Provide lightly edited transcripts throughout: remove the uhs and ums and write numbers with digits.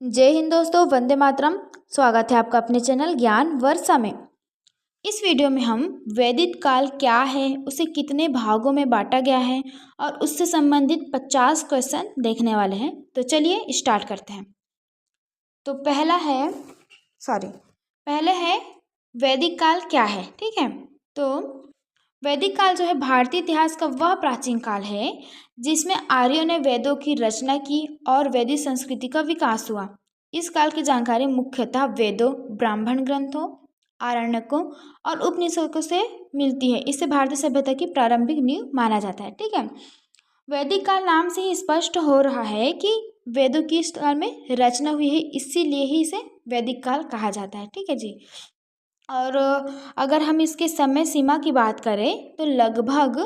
जय हिंद दोस्तों, वंदे मातरम। स्वागत है आपका अपने चैनल ज्ञान वर्षा में। इस वीडियो में हम वैदिक काल क्या है, उसे कितने भागों में बांटा गया है और उससे संबंधित 50 क्वेश्चन देखने वाले हैं। तो चलिए स्टार्ट करते हैं। तो पहले है वैदिक काल क्या है। ठीक है, तो वैदिक काल जो है भारतीय इतिहास का वह प्राचीन काल है जिसमें आर्यों ने वेदों की रचना की और वैदिक संस्कृति का विकास हुआ। इस काल की जानकारी मुख्यतः वेदों, ब्राह्मण ग्रंथों, आरण्यकों और उपनिषदों से मिलती है। इसे भारतीय सभ्यता की प्रारंभिक नींव माना जाता है। ठीक है, वैदिक काल नाम से ही स्पष्ट हो रहा है कि वेदों की इस काल में रचना हुई है, इसीलिए ही इसे वैदिक काल कहा जाता है। ठीक है जी। और अगर हम इसके समय सीमा की बात करें तो लगभग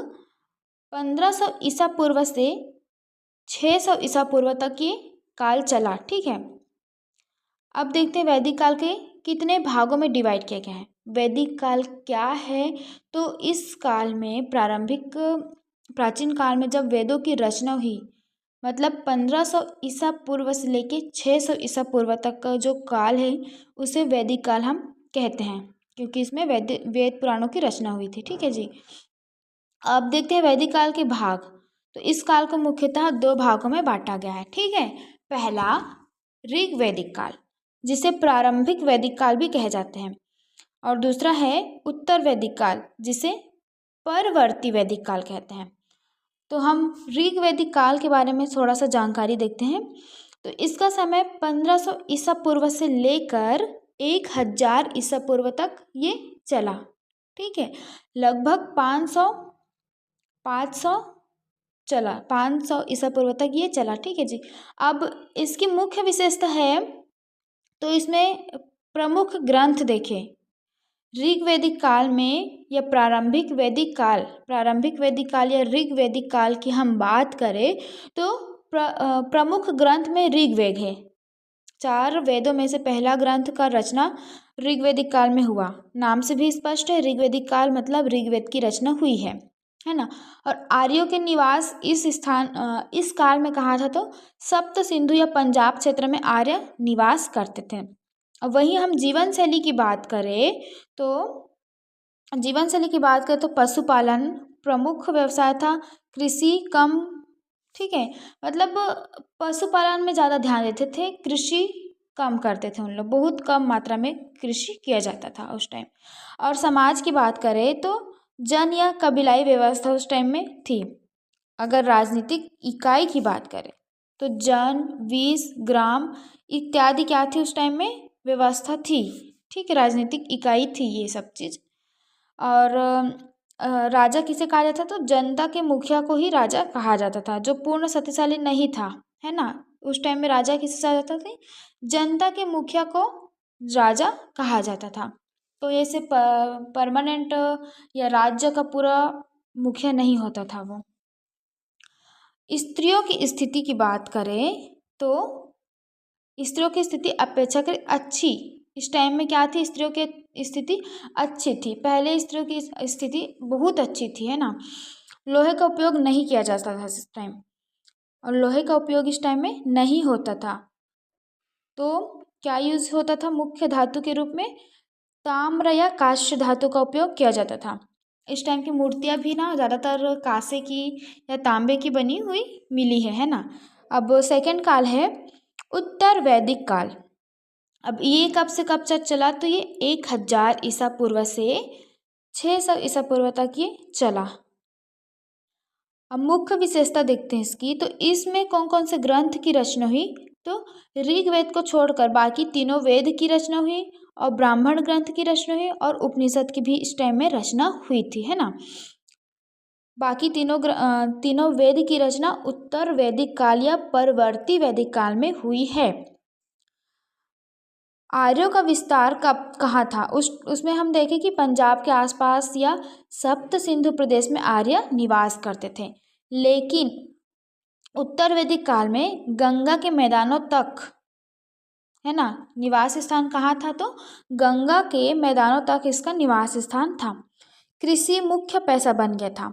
1500 ईसा पूर्व से 600 ईसा पूर्व तक ये काल चला। ठीक है, अब देखते हैं वैदिक काल के कितने भागों में डिवाइड किया गया है। वैदिक काल क्या है, तो इस काल में प्राचीन काल में जब वेदों की रचना हुई, मतलब 1500 ईसा पूर्व से लेके 600 ईसा पूर्व तक का जो काल है उसे वैदिक काल हम कहते हैं, क्योंकि इसमें वेद पुराणों की रचना हुई थी। ठीक है जी। अब देखते हैं वैदिक काल के भाग। तो इस काल को मुख्यतः 2 भागों में बांटा गया है। ठीक है, पहला ऋग वैदिक काल, जिसे प्रारंभिक वैदिक काल भी कहे जाते हैं, और दूसरा है उत्तर वैदिक काल, जिसे परवर्ती वैदिक काल कहते हैं। तो हम ऋग वैदिक काल के बारे में थोड़ा सा जानकारी देखते हैं। तो इसका समय 1500 ईसा पूर्व से लेकर 1000 ईसा पूर्व तक ये चला। ठीक है, लगभग 500 ईसा पूर्व तक ये चला। ठीक है जी। अब इसकी मुख्य विशेषता है, तो इसमें प्रमुख ग्रंथ देखें। ऋग वैदिक काल में या प्रारंभिक वैदिक काल या ऋग वैदिक काल की हम बात करें तो प्रमुख ग्रंथ में ऋग्वेद है। 4 वेदों में से पहला ग्रंथ का रचना ऋग्वैदिक काल में हुआ। नाम से भी स्पष्ट है, ऋग्वैदिक काल मतलब ऋग्वेद की रचना हुई है ना। और आर्यों के निवास इस काल में कहा था तो सप्त सिंधु या पंजाब क्षेत्र में आर्य निवास करते थे। अब वहीं हम जीवन शैली की बात करें तो पशुपालन प्रमुख व्यवसाय था, कृषि कम। ठीक है, मतलब पशुपालन में ज़्यादा ध्यान देते थे, कृषि कम करते थे। उन लोग बहुत कम मात्रा में कृषि किया जाता था उस टाइम। और समाज की बात करें तो जन या कबीलाई व्यवस्था उस टाइम में थी। अगर राजनीतिक इकाई की बात करें तो जन, वीस, ग्राम इत्यादि क्या थी उस टाइम में व्यवस्था थी। ठीक है, राजनीतिक इकाई थी ये सब चीज़। और राजा किसे कहा जाता था, तो जनता के मुखिया को ही राजा कहा जाता था, जो पूर्ण शक्तिशाली नहीं था, है ना। उस टाइम में राजा किसे कहा जाता था, जनता के मुखिया को राजा कहा जाता था। तो ऐसे परमानेंट या राज्य का पूरा मुखिया नहीं होता था वो। स्त्रियों की स्थिति की बात करें तो स्त्रियों की स्थिति अपेक्षाकृत अच्छी इस टाइम में क्या थी, स्त्रियों की स्थिति अच्छी थी। पहले स्त्रियों की स्थिति बहुत अच्छी थी, है ना। लोहे का उपयोग नहीं किया जाता था इस टाइम, और लोहे का उपयोग इस टाइम में नहीं होता था। तो क्या यूज होता था, मुख्य धातु के रूप में ताम्र या कांस्य धातु का उपयोग किया जाता था। इस टाइम की मूर्तियां भी ना ज़्यादातर कांसे की या तांबे की बनी हुई मिली है ना। अब सेकंड काल है उत्तर वैदिक काल। अब ये कब से कब तक चला, तो ये 1000 ईसा पूर्व से 600 ईसा पूर्व तक ये चला। अब मुख्य विशेषता देखते हैं इसकी। तो इसमें कौन कौन से ग्रंथ की रचना हुई, तो ऋग्वेद को छोड़कर बाकी तीनों वेद की रचना हुई, और ब्राह्मण ग्रंथ की रचना हुई, और उपनिषद की भी इस टाइम में रचना हुई थी, है ना। बाकी तीनों वेद की रचना उत्तर वैदिक काल या परवर्ती वैदिक काल में हुई है। आर्यों का विस्तार कब कहाँ था, उसमें हम देखें कि पंजाब के आसपास या सप्त सिंधु प्रदेश में आर्य निवास करते थे। लेकिन उत्तर वैदिक काल में गंगा के मैदानों तक, है ना, निवास स्थान कहाँ था, तो गंगा के मैदानों तक इसका निवास स्थान था। कृषि मुख्य पैसा बन गया था।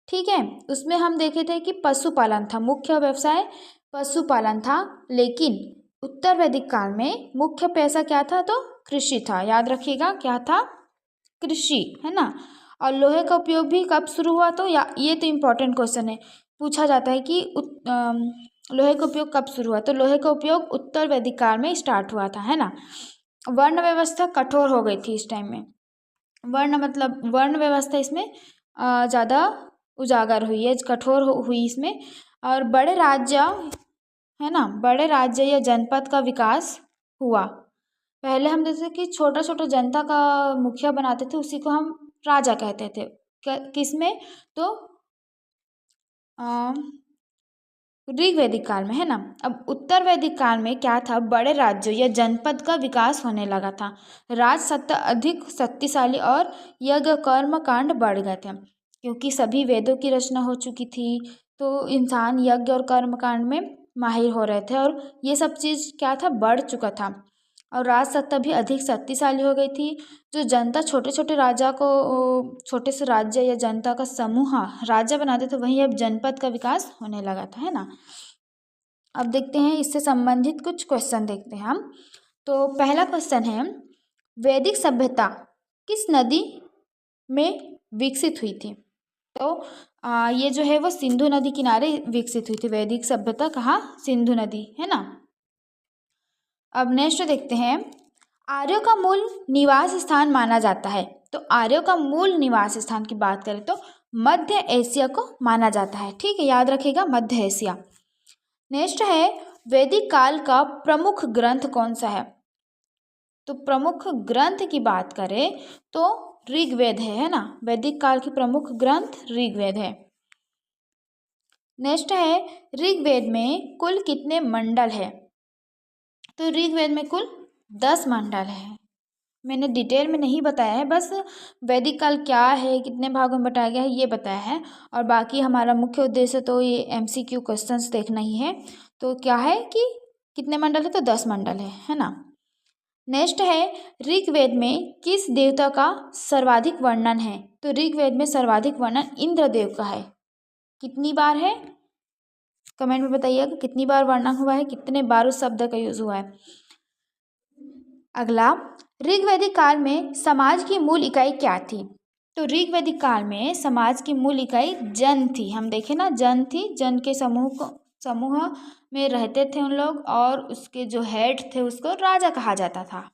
ठीक है, उसमें हम देखे थे कि पशुपालन था, मुख्य व्यवसाय पशुपालन था। लेकिन उत्तर वैदिक काल में मुख्य पेशा क्या था? तो कृषि था। याद रखिएगा, क्या था? कृषि, है ना। और लोहे का उपयोग भी कब शुरू हुआ? तो या ये तो इम्पोर्टेंट क्वेश्चन है, पूछा जाता है कि लोहे का उपयोग कब शुरू हुआ? तो लोहे का उपयोग उत्तर वैदिक काल में स्टार्ट हुआ था, है ना। वर्ण व्यवस्था कठोर हो गई थी इस टाइम में। वर्ण व्यवस्था इसमें ज़्यादा उजागर हुई है, कठोर हुई इसमें। और बड़े राज्य, है ना, बड़े राज्य या जनपद का विकास हुआ। पहले हम जैसे कि छोटा छोटा जनता का मुखिया बनाते थे, उसी को हम राजा कहते थे। किसमें? तो ऋग्वैदिक काल में, है ना। अब उत्तर वैदिक काल में क्या था? बड़े राज्यों या जनपद का विकास होने लगा था। राज सत्ता अधिक शक्तिशाली और यज्ञ कर्म कांड बढ़ गए थे, क्योंकि सभी वेदों की रचना हो चुकी थी। तो इंसान यज्ञ और कर्म कांड में माहिर हो रहे थे, और ये सब चीज़ क्या था? बढ़ चुका था। और राज सत्ता भी अधिक शक्तिशाली हो गई थी। जो जनता छोटे छोटे राजा को, छोटे से राज्य या जनता का समूह राज्य बनाते थे, वहीं अब जनपद का विकास होने लगा था, है ना। अब देखते हैं इससे संबंधित कुछ क्वेश्चन देखते हैं हम। तो पहला क्वेश्चन है, वैदिक सभ्यता किस नदी में विकसित हुई थी? तो ये जो है वो सिंधु नदी किनारे विकसित हुई थी वैदिक सभ्यता। कहाँ? सिंधु नदी, है ना। अब नेक्स्ट देखते हैं, आर्यों का मूल निवास स्थान माना जाता है। तो आर्यों का मूल निवास स्थान की बात करें तो मध्य एशिया को माना जाता है। ठीक है, याद रखिएगा, मध्य एशिया। नेक्स्ट है, वैदिक काल का प्रमुख ग्रंथ कौन सा है? तो प्रमुख ग्रंथ की बात करें तो ऋग्वेद है ना। वैदिक काल की प्रमुख ग्रंथ ऋग्वेद है। नेक्स्ट है, ऋग्वेद में कुल कितने मंडल है? तो ऋग्वेद में कुल 10 मंडल है। मैंने डिटेल में नहीं बताया है, बस वैदिक काल क्या है, कितने भागों में बताया गया है, ये बताया है। और बाकी हमारा मुख्य उद्देश्य तो ये MCQ क्वेश्चंस देखना ही है। तो क्या है कि कितने मंडल है? तो 10 मंडल है ना। नेक्स्ट है, ऋग्वेद में किस देवता का सर्वाधिक वर्णन है? तो ऋग्वेद में सर्वाधिक वर्णन इंद्रदेव का है। कितनी बार है? कमेंट में बताइएगा कितनी बार वर्णन हुआ है, कितने बार उस शब्द का यूज हुआ है। अगला, ऋग्वैदिक काल में समाज की मूल इकाई क्या थी? तो ऋग्वैदिक काल में समाज की मूल इकाई जन थी। हम देखें ना, जन थी। जन के समूह में रहते थे उन लोग, और उसके जो हेड थे उसको राजा कहा जाता था।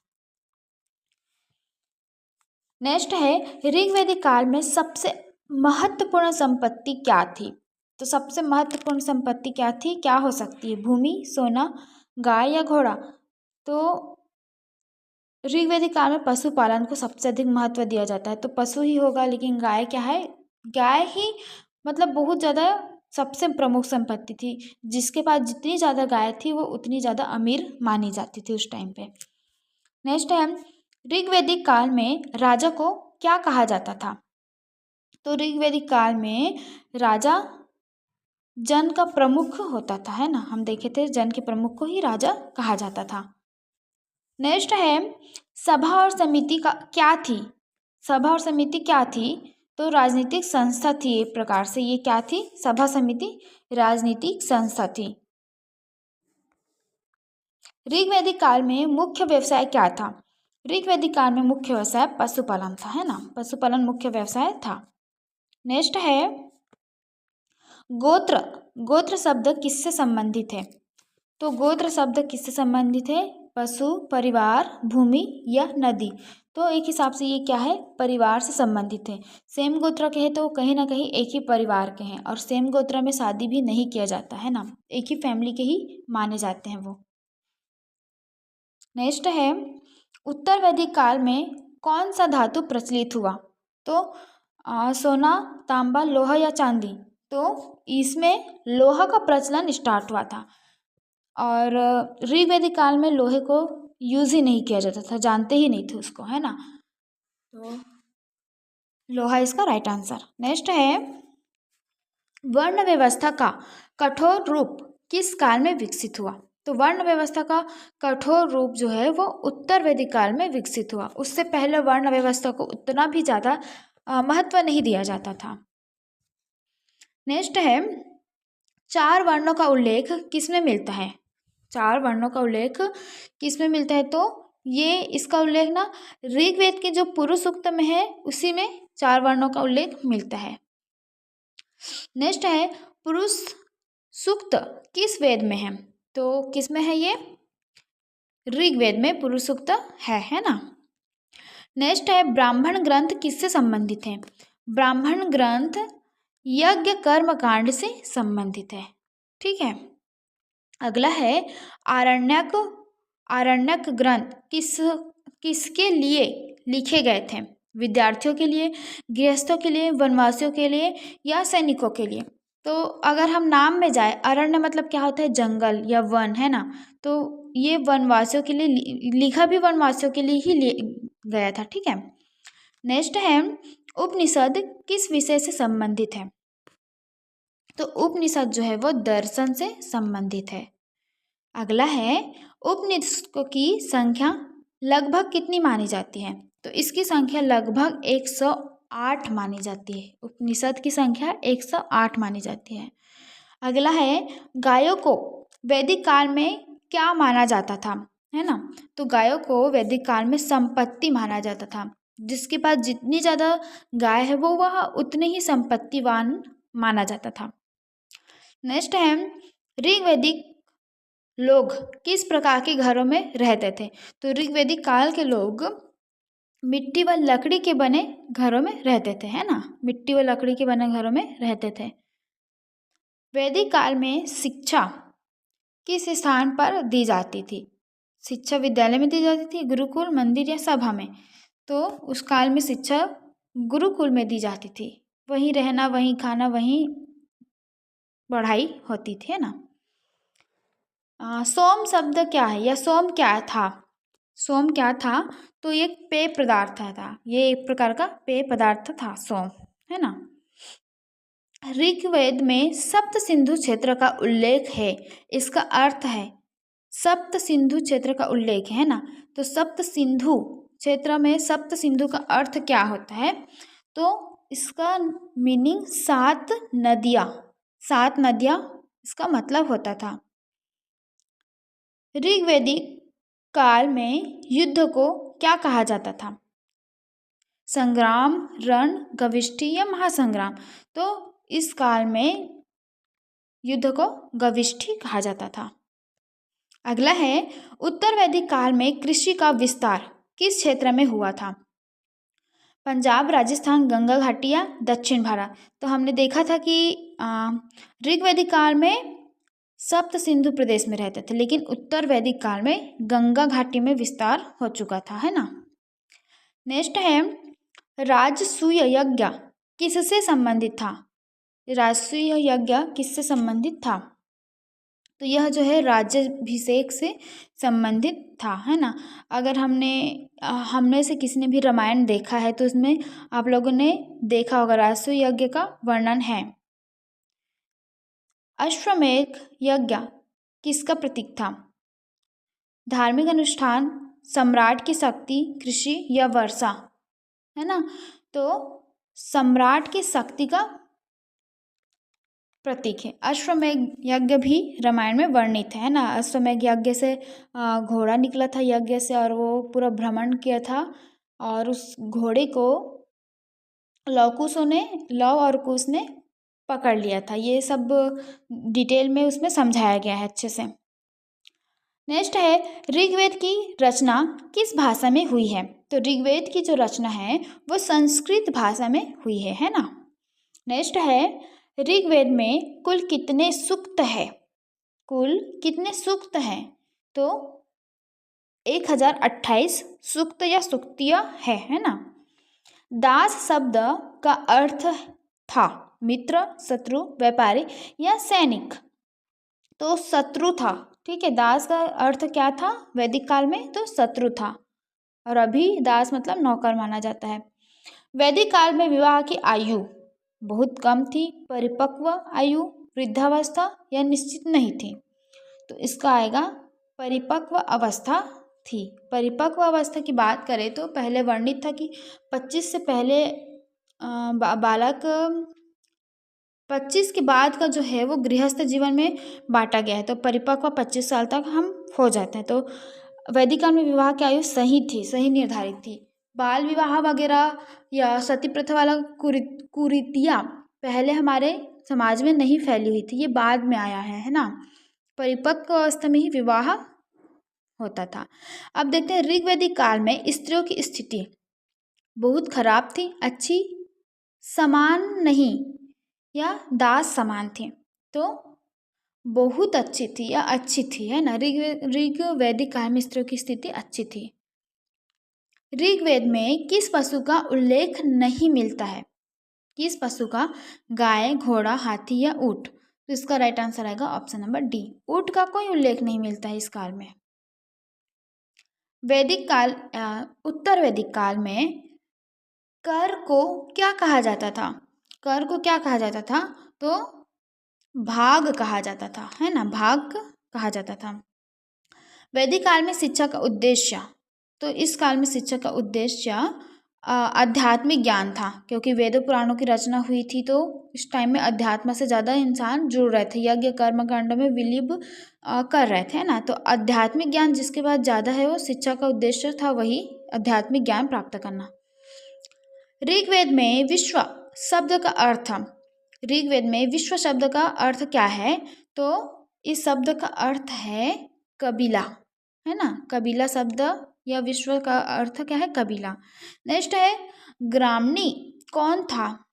नेक्स्ट है, ऋग्वैदिक काल में सबसे महत्वपूर्ण संपत्ति क्या थी? तो सबसे महत्वपूर्ण संपत्ति क्या थी? क्या हो सकती है? भूमि, सोना, गाय या घोड़ा? तो ऋग्वैदिक काल में पशुपालन को सबसे अधिक महत्व दिया जाता है, तो पशु ही होगा। लेकिन गाय क्या है? गाय ही मतलब बहुत ज़्यादा सबसे प्रमुख संपत्ति थी। जिसके पास जितनी ज़्यादा गाय थी वो उतनी ज़्यादा अमीर मानी जाती थी उस टाइम पे। नेक्स्ट है, ऋग्वैदिक काल में राजा को क्या कहा जाता था? तो ऋग्वैदिक काल में राजा जन का प्रमुख होता था, है ना। हम देखे थे जन के प्रमुख को ही राजा कहा जाता था। नेक्स्ट है, सभा और समिति का क्या थी? सभा और समिति क्या थी? तो राजनीतिक संस्था थी। एक प्रकार से ये क्या थी? सभा समिति राजनीतिक संस्था थी। ऋग्वैदिक काल में मुख्य व्यवसाय क्या था? ऋग्वैदिक काल में मुख्य व्यवसाय पशुपालन था, है ना। पशुपालन मुख्य व्यवसाय था। नेक्स्ट है, गोत्र। गोत्र शब्द किससे संबंधित है? तो गोत्र शब्द किससे संबंधित है? पशु, परिवार, भूमि या नदी? तो एक हिसाब से ये क्या है? परिवार से संबंधित है। सेम गोत्र के हैं तो कहीं ना कहीं एक ही परिवार के हैं, और सेम गोत्र में शादी भी नहीं किया जाता, है ना। एक ही फैमिली के ही माने जाते हैं वो। नेक्स्ट है, उत्तर वैदिक काल में कौन सा धातु प्रचलित हुआ? तो सोना, तांबा, लोहा या चांदी? तो इसमें लोहा का प्रचलन स्टार्ट हुआ था। और ऋग्वैदिक काल में लोहे को यूज ही नहीं किया जाता था, जानते ही नहीं थे उसको, है ना। तो लोहा इसका राइट आंसर। नेक्स्ट है, वर्ण व्यवस्था का कठोर रूप किस काल में विकसित हुआ? तो वर्ण व्यवस्था का कठोर रूप जो है वो उत्तर वैदिक काल में विकसित हुआ। उससे पहले वर्ण व्यवस्था को उतना भी ज़्यादा महत्व नहीं दिया जाता था। नेक्स्ट है, 4 वर्णों का उल्लेख किस में मिलता है? 4 वर्णों का उल्लेख किस में मिलता है? तो ये इसका उल्लेख ना ऋग्वेद के जो पुरुष सूक्त में है उसी में 4 वर्णों का उल्लेख मिलता है। नेक्स्ट है पुरुष सूक्त किस वेद में है? तो किस में है ये? ऋग्वेद में पुरुष सूक्त है ना। नेक्स्ट है ब्राह्मण ग्रंथ किससे संबंधित है? ब्राह्मण ग्रंथ यज्ञ कर्म कांड से संबंधित है। ठीक है। अगला है आरण्यक। आरण्यक ग्रंथ किसके लिए लिखे गए थे? विद्यार्थियों के लिए, गृहस्थों के लिए, वनवासियों के लिए या सैनिकों के लिए? तो अगर हम नाम में जाए, अरण्य मतलब क्या होता है? जंगल या वन, है ना। तो ये वनवासियों के लिए लिखा भी वनवासियों के लिए ही गया था। ठीक है। नेक्स्ट है उपनिषद किस विषय से संबंधित है? तो उपनिषद जो है वो दर्शन से संबंधित है। अगला है उपनिषदों की संख्या लगभग कितनी मानी जाती है? तो इसकी संख्या लगभग 108 मानी जाती है। उपनिषद की संख्या 108 मानी जाती है। अगला है गायों को वैदिक काल में क्या माना जाता था? है ना। तो गायों को वैदिक काल में संपत्ति माना जाता था। जिसके पास जितनी ज़्यादा गाय है वो वह उतने ही संपत्तिवान माना जाता था। नेक्स्ट है ऋग्वैदिक लोग किस प्रकार के घरों में रहते थे? तो ऋग्वैदिक काल के लोग मिट्टी व लकड़ी के बने घरों में रहते थे, है ना। मिट्टी व लकड़ी के बने घरों में रहते थे। वैदिक काल में शिक्षा किस स्थान पर दी जाती थी? शिक्षा विद्यालय में दी जाती थी, गुरुकुल, मंदिर या सभा में? तो उस काल में शिक्षा गुरुकुल में दी जाती थी। वहीं रहना, वहीं खाना, वहीं पढ़ाई होती थी, है ना। सोम शब्द क्या है या सोम क्या था? सोम क्या था? तो ये पेय पदार्थ था। ये एक प्रकार का पेय पदार्थ था सोम, है ना। ऋग्वेद में सप्त सिंधु क्षेत्र का उल्लेख है। इसका अर्थ है सप्त सिंधु क्षेत्र का उल्लेख है ना। तो सप्त सिंधु क्षेत्र में सप्त सिंधु का अर्थ क्या होता है? तो इसका मीनिंग 7 नदियाँ, 7 नदियाँ इसका मतलब होता था। ऋग्वैदिक काल में युद्ध को क्या कहा जाता था? संग्राम, रण, गविष्ठी या महासंग्राम? तो इस काल में युद्ध को गविष्ठी कहा जाता था। अगला है उत्तर वैदिक काल में कृषि का विस्तार किस क्षेत्र में हुआ था? पंजाब, राजस्थान, गंगा घाटी या दक्षिण भारत? तो हमने देखा था कि ऋग्वैदिक काल में सप्त सिंधु प्रदेश में रहते थे, लेकिन उत्तर वैदिक काल में गंगा घाटी में विस्तार हो चुका था, है ना। नेक्स्ट है राजसूय यज्ञ किससे संबंधित था? राजसूय यज्ञ किससे संबंधित था? तो यह जो है राज्याभिषेक से संबंधित था, है ना। अगर हमने से किसी ने भी रामायण देखा है तो उसमें आप लोगों ने देखा होगा राजसूय यज्ञ का वर्णन है। अश्वमेध यज्ञ किसका प्रतीक था? धार्मिक अनुष्ठान, सम्राट की शक्ति, कृषि या वर्षा, है ना। तो सम्राट की शक्ति का प्रतीक है। अश्वमेध यज्ञ भी रामायण में वर्णित है ना। अश्वमेध यज्ञ से घोड़ा निकला था यज्ञ से और वो पूरा भ्रमण किया था और उस घोड़े को लव और कुश ने पकड़ लिया था। ये सब डिटेल में उसमें समझाया गया है अच्छे से। नेक्स्ट है ऋग्वेद की रचना किस भाषा में हुई है? तो ऋग्वेद की जो रचना है वो संस्कृत भाषा में हुई है ना। नेक्स्ट है ऋग्वेद में कुल कितने सूक्त है? कुल कितने सूक्त हैं? तो 1028 सूक्त या सूक्तियाँ है ना। दास शब्द का अर्थ था मित्र, शत्रु, व्यापारी या सैनिक? तो शत्रु था। ठीक है। दास का अर्थ क्या था वैदिक काल में? तो शत्रु था। और अभी दास मतलब नौकर माना जाता है। वैदिक काल में विवाह की आयु बहुत कम थी, परिपक्व आयु, वृद्धावस्था या निश्चित नहीं थी? तो इसका आएगा परिपक्व अवस्था थी। परिपक्व अवस्था की बात करें तो पहले वर्णित था कि 25 से पहले बालक 25 के बाद का जो है वो गृहस्थ जीवन में बांटा गया है। तो परिपक्व 25 साल तक हम हो जाते हैं। तो वैदिक काल में विवाह की आयु सही निर्धारित थी। बाल विवाह वगैरह या सती प्रथा वाला कुरीतियाँ पहले हमारे समाज में नहीं फैली हुई थी, ये बाद में आया है ना। परिपक्व अवस्था में ही विवाह होता था। अब देखते हैं ऋग्वैदिक काल में स्त्रियों की स्थिति बहुत खराब थी, अच्छी समान नहीं या दास समान थी। तो बहुत अच्छी थी या अच्छी थी, है ना। ऋग्वैदिक काल में स्त्रियों की स्थिति अच्छी थी। ऋग्वेद में किस पशु का उल्लेख नहीं मिलता है? किस पशु का? गाय, घोड़ा, हाथी या ऊंट। तो इसका राइट आंसर आएगा ऑप्शन नंबर डी, ऊंट का कोई उल्लेख नहीं मिलता है इस काल में। वैदिक काल उत्तर वैदिक काल में कर को क्या कहा जाता था? कर को क्या कहा जाता था? तो भाग कहा जाता था, है ना, भाग कहा जाता था। वैदिक काल में शिक्षा का उद्देश्य, तो इस काल में शिक्षा का उद्देश्य आध्यात्मिक ज्ञान था, क्योंकि वेदों पुराणों की रचना हुई थी। तो इस टाइम में अध्यात्म से ज़्यादा इंसान जुड़ रहे थे, यज्ञ कर्म कांड में विलीन कर रहे थे, है ना। तो आध्यात्मिक ज्ञान जिसके पास ज़्यादा है वो शिक्षा का उद्देश्य था, वही आध्यात्मिक ज्ञान प्राप्त करना। ऋग्वेद में विश्व शब्द का अर्थ, ऋग्वेद में विश्व शब्द का अर्थ क्या है? तो इस शब्द का अर्थ है कबीला, है ना। कबीला शब्द या विश्व का अर्थ क्या है? कबीला। नेक्स्ट है ग्रामणी कौन था?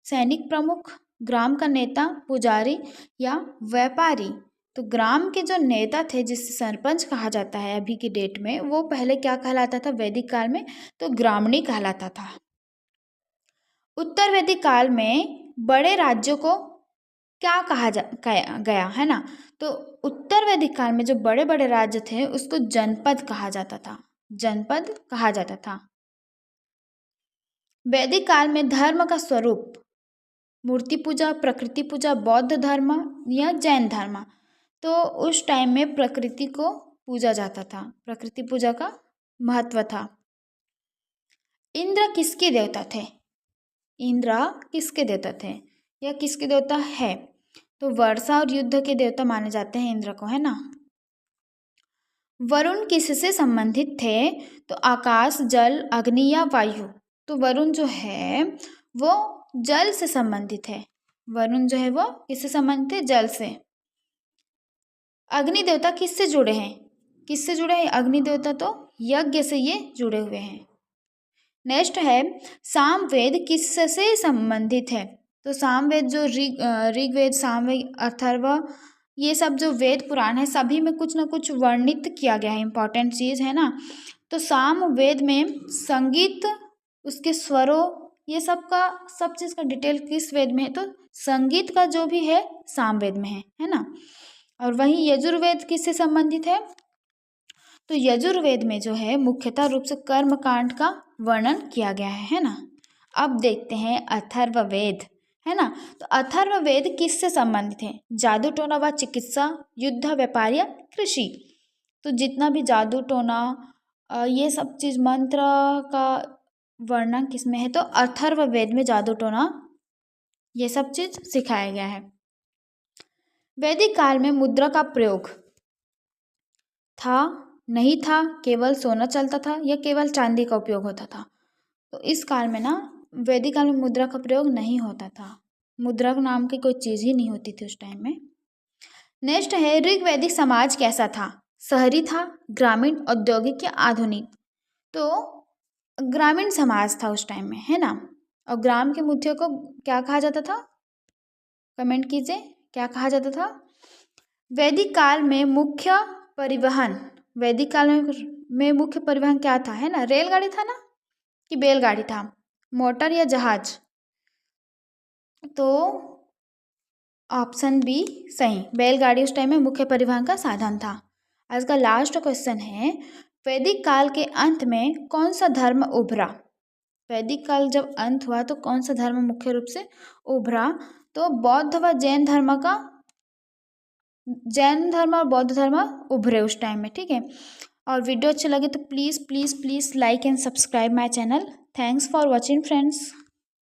सैनिक प्रमुख, ग्राम का नेता, पुजारी या व्यापारी। तो ग्राम के जो नेता थे जिसे सरपंच कहा जाता है अभी की डेट में, वो पहले क्या कहलाता था वैदिक काल में? तो ग्रामणी कहलाता था। उत्तर वैदिक काल में बड़े राज्यों को क्या कहा गया, है ना। तो उत्तर वैदिक काल में जो बड़े बड़े राज्य थे उसको जनपद कहा जाता था, जनपद कहा जाता था। वैदिक काल में धर्म का स्वरूप मूर्ति पूजा, प्रकृति पूजा, बौद्ध धर्म या जैन धर्म। तो उस टाइम में प्रकृति को पूजा जाता था, प्रकृति पूजा का महत्व था। इंद्र किसके देवता थे? इंद्र किसके देवता थे या किसके देवता है? तो वर्षा और युद्ध के देवता माने जाते हैं इंद्र को, है ना। वरुण किससे संबंधित थे? तो आकाश, जल, अग्नि या वायु। तो वरुण जो है वो जल से संबंधित है, वरुण जो है वो किससे संबंधित है? जल से। अग्नि देवता किससे जुड़े हैं? किससे जुड़े हैं अग्नि देवता? तो यज्ञ से ये जुड़े हुए हैं। नेक्स्ट है सामवेद किससे संबंधित है? तो सामवेद जो ऋग्वेद, सामवेद, अथर्व, ये सब जो वेद पुराण है सभी में कुछ ना कुछ वर्णित किया गया है, इंपॉर्टेंट चीज़ है ना। तो सामवेद में संगीत, उसके स्वरों, ये सब चीज़ का डिटेल किस वेद में है? तो संगीत का जो भी है सामवेद में है ना। और वहीं यजुर्वेद किससे संबंधित है? तो यजुर्वेद में जो है मुख्यतः रूप से कर्म कांड का वर्णन किया गया है ना। अब देखते हैं अथर्ववेद, है ना। तो अथर्ववेद किससे संबंधित है? जादू टोना व चिकित्सा, युद्ध, व्यापार या कृषि। तो जितना भी जादू टोना ये सब चीज़, मंत्र का वर्णन किसमें है? तो अथर्ववेद में जादू टोना ये सब चीज़ सिखाया गया है। वैदिक काल में मुद्रा का प्रयोग था, नहीं था, केवल सोना चलता था या केवल चांदी का उपयोग होता था? तो इस काल में ना वैदिक काल में मुद्रा का प्रयोग नहीं होता था, मुद्रा नाम की कोई चीज़ ही नहीं होती थी उस टाइम में। नेक्स्ट है ऋग्वैदिक समाज कैसा था? शहरी था, ग्रामीण, औद्योगिक या आधुनिक? तो ग्रामीण समाज था उस टाइम में, है ना। और ग्राम के मुद्दे को क्या कहा जाता था? कमेंट कीजिए, क्या कहा जाता था? वैदिक काल में मुख्य परिवहन, वैदिक काल में मुख्य परिवहन क्या था, है ना? रेलगाड़ी था ना कि बैलगाड़ी था, मोटर या जहाज? तो ऑप्शन बी सही, बैलगाड़ी उस टाइम में मुख्य परिवहन का साधन था। आज का लास्ट क्वेश्चन है वैदिक काल के अंत में कौन सा धर्म उभरा? वैदिक काल जब अंत हुआ तो कौन सा धर्म मुख्य रूप से उभरा? तो बौद्ध व जैन धर्म और बौद्ध धर्म उभरे उस टाइम में, ठीक है। और वीडियो अच्छे लगे तो please please please like and subscribe my channel. Thanks for watching friends.